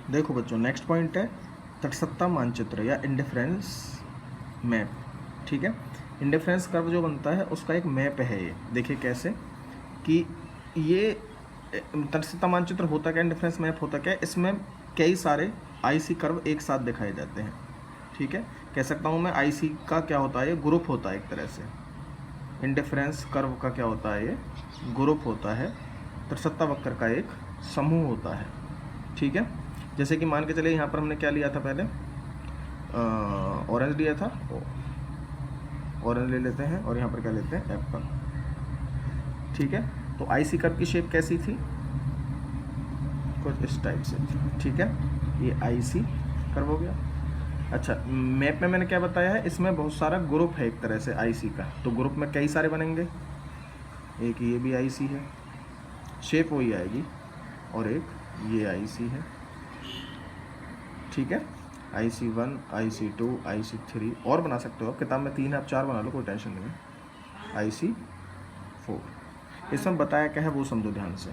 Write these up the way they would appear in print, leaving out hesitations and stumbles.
देखो बच्चों, next point है तटस्थता मानचित्र या इंडिफरेंस मैप। ठीक है, इंडिफरेंस कर्व जो बनता है उसका एक मैप है ये। देखिए कैसे कि ये तटस्थता मानचित्र होता क्या, इंडिफरेंस मैप होता क्या, इसमें कई सारे आईसी कर्व एक साथ दिखाए जाते हैं। ठीक है, कह सकता हूँ मैं आईसी का क्या होता है, ये ग्रुप होता है एक तरह से। इंडिफरेंस कर्व का क्या होता है, ये ग्रुप होता है। तटस्थता वक्र का एक समूह होता है। ठीक है, जैसे कि मान के चलिए यहाँ पर हमने क्या लिया था, पहले ऑरेंज लिया था, ऑरेंज ले लेते हैं, और यहाँ पर क्या लेते हैं, एप्पल। ठीक है, तो आईसी कर्व की शेप कैसी थी, कुछ इस टाइप से थी। ठीक है, ये आईसी कर्व हो गया। अच्छा, मैप में मैंने क्या बताया है, इसमें बहुत सारा ग्रुप है एक तरह से आईसी का, तो ग्रुप में कई सारे बनेंगे। एक ये भी आईसी है, शेप वही आएगी, और एक ये आईसी है। ठीक है, IC1, IC2, IC3 और बना सकते हो आप, किताब में 3 है, आप 4 बना लो, कोई टेंशन नहीं है। IC4 इसमें बताया क्या है वो समझो ध्यान से।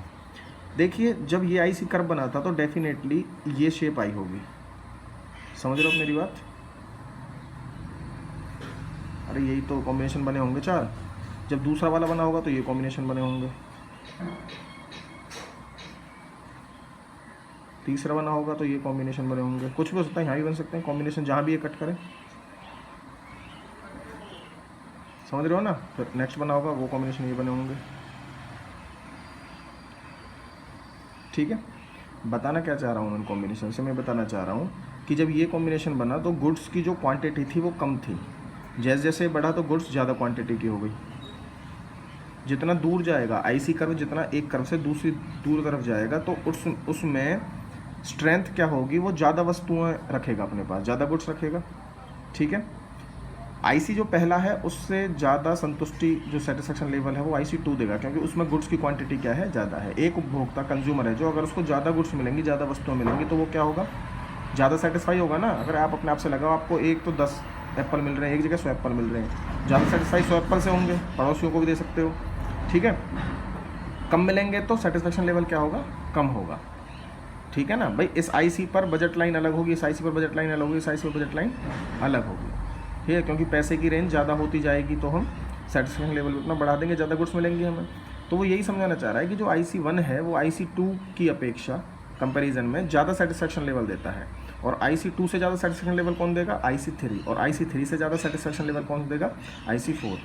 देखिए, जब ये आईसी कर्व बना था तो डेफिनेटली ये शेप आई होगी। समझ रहे हो मेरी बात? अरे यही तो कॉम्बिनेशन बने होंगे 4। जब दूसरा वाला बना होगा तो ये कॉम्बिनेशन बने होंगे, तीसरा बना होगा तो ये कॉम्बिनेशन बने होंगे, कुछ भी हो सकता है, यहाँ भी बन सकते हैं कॉम्बिनेशन, जहाँ भी ये कट करें। समझ रहे हो ना? फिर नेक्स्ट बना होगा वो कॉम्बिनेशन ये बने होंगे। ठीक है, बताना क्या चाह रहा हूँ, उन कॉम्बिनेशन से मैं बताना चाह रहा हूँ कि जब ये कॉम्बिनेशन बना तो गुड्स की जो क्वांटिटी थी वो कम थी, जैसे जैसे बढ़ा तो गुड्स ज़्यादा क्वांटिटी की हो गई। जितना दूर जाएगा आईसी कर्व, जितना एक कर्व से दूसरी दूर तरफ जाएगा, तो उसमें स्ट्रेंथ क्या होगी, वो ज़्यादा वस्तुएं रखेगा अपने पास, ज़्यादा गुड्स रखेगा। ठीक है, आईसी जो पहला है उससे ज़्यादा संतुष्टि जो सेटिस्फेक्शन लेवल है वो IC2 देगा, क्योंकि उसमें गुड्स की क्वांटिटी क्या है, ज़्यादा है। एक उपभोक्ता कंज्यूमर है जो अगर उसको ज़्यादा गुड्स मिलेंगी, ज़्यादा वस्तुएं मिलेंगी, तो वो क्या होगा, ज़्यादा सेटिस्फाई होगा ना। अगर आप अपने आप से लगाओ, आपको एक तो 10 एप्पल मिल रहे हैं, एक जगह 100 एप्पल मिल रहे हैं, ज़्यादा सेटिस्फाई 100 एप्पल से होंगे, पड़ोसियों को भी दे सकते हो। ठीक है, कम मिलेंगे तो सेटिस्फेक्शन लेवल क्या होगा, कम होगा। ठीक है ना भाई, इस आईसी पर बजट लाइन अलग होगी, इस आईसी पर बजट लाइन अलग होगी, इस आईसी पर बजट लाइन अलग होगी। ठीक है, क्योंकि पैसे की रेंज ज़्यादा होती जाएगी तो हम सेटिस्फेक्शन लेवल उतना बढ़ा देंगे, ज़्यादा गुड्स मिलेंगे हमें। तो वो यही समझाना चाह रहा है कि जो IC1 है वो IC2 की अपेक्षा कंपैरिजन में ज़्यादा सेटिस्फेक्शन लेवल देता है, और IC2 से ज़्यादा सेटिस्फेक्शन लेवल कौन देगा, IC3, और IC3 से ज़्यादा सेटिस्फेक्शन लेवल कौन देगा, IC4।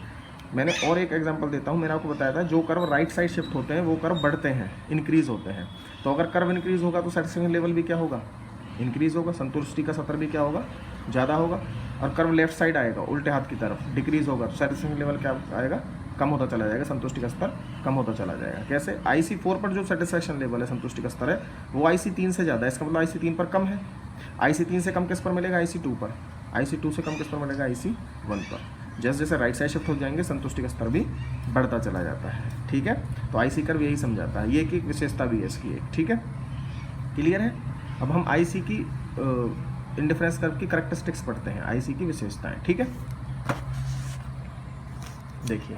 मैंने और एक एग्जांपल देता हूँ, मैंने आपको बताया था जो कर्व राइट साइड शिफ्ट होते हैं वो कर्व बढ़ते हैं, इंक्रीज़ होते हैं। तो अगर कर्व इंक्रीज़ होगा तो सेटिस्फेक्शन लेवल भी क्या होगा, इंक्रीज़ होगा, संतुष्टि का स्तर भी क्या होगा, ज़्यादा होगा। और कर्व लेफ्ट साइड आएगा, उल्टे हाथ की तरफ डिक्रीज़ होगा, तो सेटिस्फेक्शन लेवल क्या आएगा, कम होता चला जाएगा, संतुष्टि का स्तर कम होता चला जाएगा। कैसे, IC4 पर जो सेटिस्फेक्शन लेवल है, संतुष्टि का स्तर है, वो IC3 से ज़्यादा है, इसका मतलब IC3 पर कम है। IC3 से कम किस पर मिलेगा, IC2 पर। IC2 से कम किस पर मिलेगा, IC1 पर। जैसे जैसे राइट साइड शिफ्ट हो जाएंगे, संतुष्टि का स्तर भी बढ़ता चला जाता है। ठीक है, तो आईसी कर्व यही समझाता है, ये एक विशेषता भी है इसकी एक। ठीक है, क्लियर है? अब हम आईसी की इंडिफरेंस कर्व की कैरेक्टरिस्टिक्स पढ़ते हैं, आईसी की विशेषताएं। ठीक है, देखिए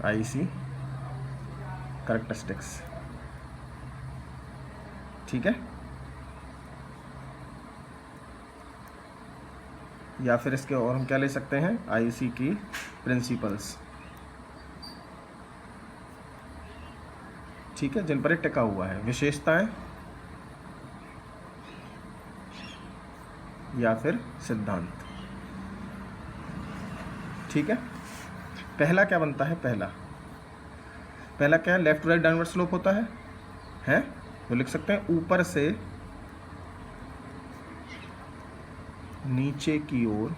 आईसी कैरेक्टरिस्टिक्स। ठीक है, या फिर इसके और हम क्या ले सकते हैं, आईसी की प्रिंसिपल्स। ठीक है, जिन पर टिका हुआ है, विशेषताएं या फिर सिद्धांत। ठीक है, पहला क्या बनता है, पहला क्या है, left to right downward slope होता है, तो लिख सकते हैं ऊपर से नीचे की ओर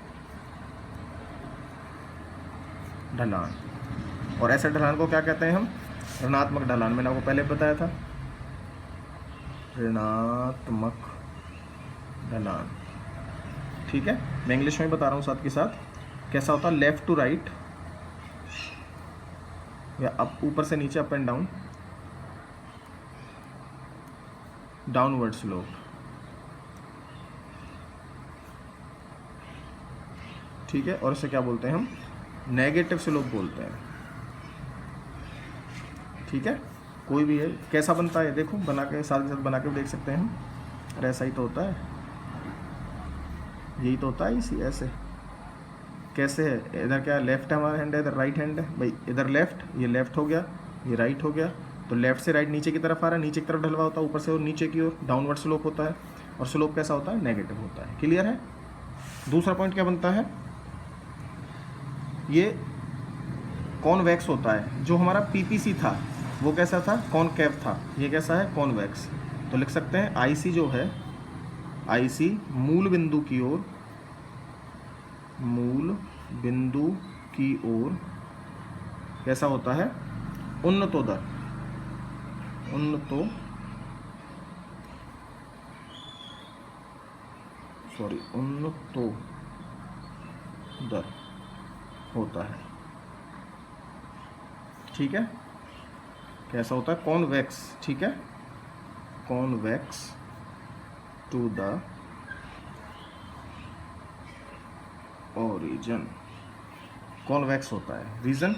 ढलान, और ऐसे ढलान को क्या कहते हैं हम, ऋणात्मक ढलान। मैंने आपको पहले बताया था, ऋणात्मक ढलान। ठीक है, मैं इंग्लिश में बता रहा हूँ साथ के साथ, कैसा होता है, लेफ्ट टू राइट या अप, ऊपर से नीचे, up and down, downward slope. ठीक है, और इसे क्या बोलते हैं हम, नेगेटिव स्लोप बोलते हैं। ठीक है, कोई भी है, कैसा बनता है देखो, बना के साथ बना के देख सकते हैं हम। अरे ऐसा ही तो होता है, यही तो होता है इसी ऐसे। कैसे है, इधर क्या लेफ्ट है हमारा हैंड है, इधर राइट हैंड है भाई, इधर लेफ्ट, ये लेफ्ट हो गया, ये राइट हो गया, तो लेफ्ट से राइट नीचे की तरफ आ रहा है, नीचे की तरफ ढलवा होता है, ऊपर से और नीचे की ओर डाउनवर्ड स्लोप होता है, और स्लोप कैसा होता है, नेगेटिव होता है। क्लियर है। दूसरा पॉइंट क्या बनता है, ये कॉन्वेक्स होता है। जो हमारा पीपीसी था वो कैसा था, कॉनकेव था, ये कैसा है, कॉन्वेक्स। तो लिख सकते हैं आईसी जो है, आईसी मूल बिंदु की ओर, मूल बिंदु की ओर कैसा होता है, उन्नतोदर, उन्नतोदर होता है। ठीक है, कैसा होता है, कॉन्वेक्स। ठीक है, convex to the origin, convex होता है। रीजन,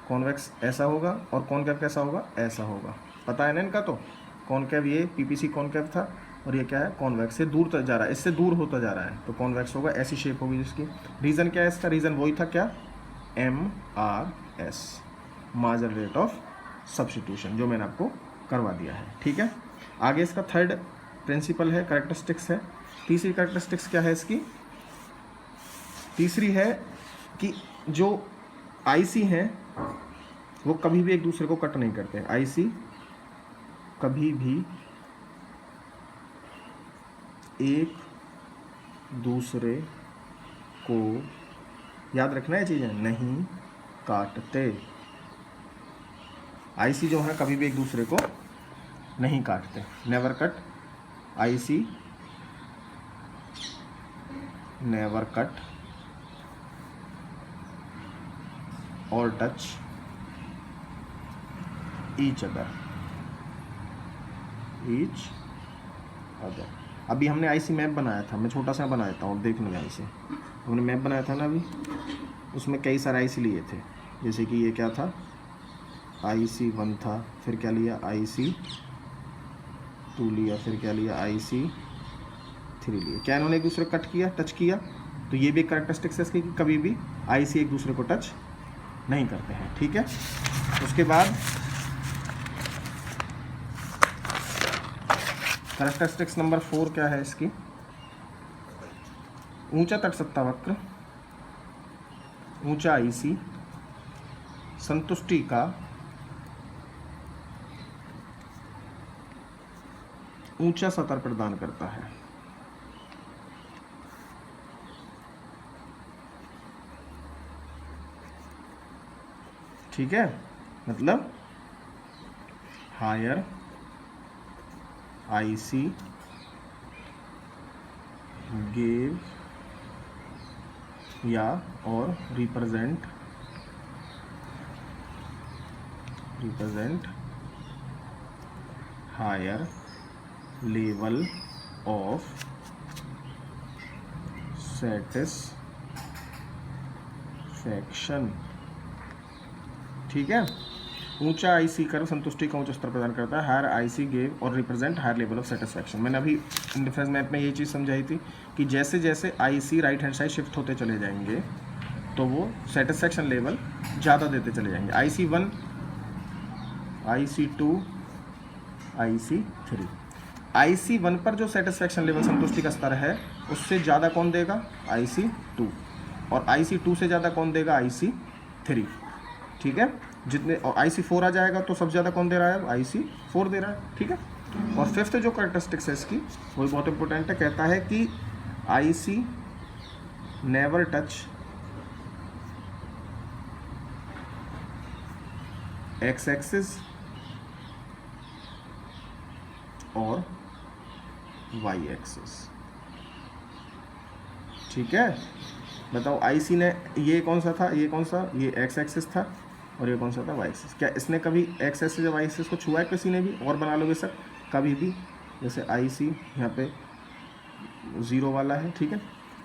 कॉन्वेक्स ऐसा होगा और कॉनकेव कैसा होगा, ऐसा होगा। पता है ना इनका, तो कॉनकेव ये पीपीसी कॉनकेव था, और ये क्या है, कॉन्वेक्स से दूर तक जा रहा है, इससे दूर होता जा रहा है, तो कॉन्वेक्स होगा, ऐसी शेप होगी जिसकी। रीजन क्या है इसका, रीजन वही था क्या, MRS, marginal rate of substitution, जो मैंने आपको करवा दिया है। ठीक है, आगे इसका थर्ड प्रिंसिपल है, कैरेक्टरिस्टिक्स है। तीसरी कैरेक्टरिस्टिक्स क्या है इसकी, तीसरी है कि जो आईसी हैं वो कभी भी एक दूसरे को कट नहीं करते। आईसी कभी भी एक दूसरे को, याद रखना है चीज़ें, नहीं काटते। आईसी जो है कभी भी एक दूसरे को नहीं काटते, never cut. IC never cut और टच ईच अदर, अभी हमने आईसी मैप बनाया था, मैं छोटा सा बना देता हूँ, देख लो आईसी हमने मैप बनाया था ना अभी, उसमें कई सारे आईसी लिए थे। जैसे कि ये क्या था, IC1 था, फिर क्या लिया, IC2 लिया, फिर क्या लिया, IC3 लिया। क्या इन्होंने एक दूसरे को कट किया, टच किया, तो ये भी एक कैरेक्टरिस्टिक्स है इसकी कि कभी भी आईसी एक दूसरे को टच नहीं करते हैं। ठीक है, उसके बाद कैरेक्टरिस्टिक्स नंबर 4 क्या है इसकी, ऊंचा तटसत्ता वक्र, ऊंचा आईसी संतुष्टि का ऊंचा सतर प्रदान करता है। ठीक है, मतलब हायर आईसी गिव या और represent higher level of satisfaction. ठीक है, ऊंचा आईसी कर्व संतुष्टि का उच्च स्तर प्रदान करता है। हायर आईसी गेव और represent higher level of satisfaction. मैंने अभी डिफरेंस मैप में ये चीज़ समझाई थी कि जैसे जैसे IC right hand side shift होते चले जाएंगे तो वो सेटिस्फैक्शन लेवल ज़्यादा देते चले जाएंगे। IC1, IC2, IC3। IC1 पर जो सेटिस्फैक्शन लेवल संतुष्टि का स्तर है उससे ज़्यादा कौन देगा, IC2, और IC2 से ज़्यादा कौन देगा, IC3। ठीक है, जितने और IC4 आ जाएगा तो सबसे ज़्यादा कौन दे रहा है, IC4 दे रहा है। ठीक है, और फिफ्थ जो कैरेक्टरिस्टिक्स है इसकी वही बहुत इंपॉर्टेंट है, कहता है कि IC never touch x axis और वाई एक्सिस। ठीक है, बताओ आईसी ने, ये कौन सा था, ये कौन सा, ये एक्स एक्सिस था और ये कौन सा था, वाई एक्सिस। क्या इसने कभी एक्स एक्सिस या वाई एक्सिस को छुआ है किसी ने भी, और बना लोगे सर, कभी भी। जैसे आईसी यहाँ पे 0 वाला है, ठीक है,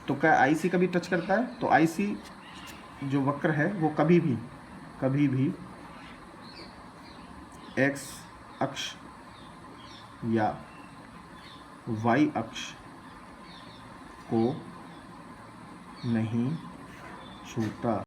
तो क्या आईसी कभी टच करता है, तो आईसी जो वक्र है वो कभी भी एक्स अक्ष या वाई अक्ष को नहीं छूता।